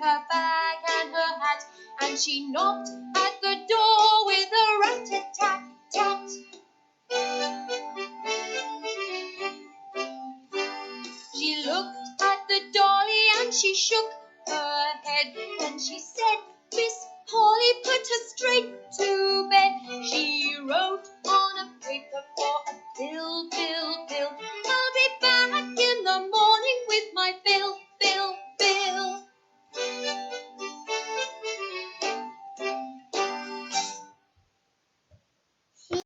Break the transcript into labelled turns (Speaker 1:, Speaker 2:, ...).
Speaker 1: her bag and her hat, and she knocked at the door with a rat-a-tat-tat. She looked at the dolly and she shook her head. Then she said, Miss Polly, put her straight.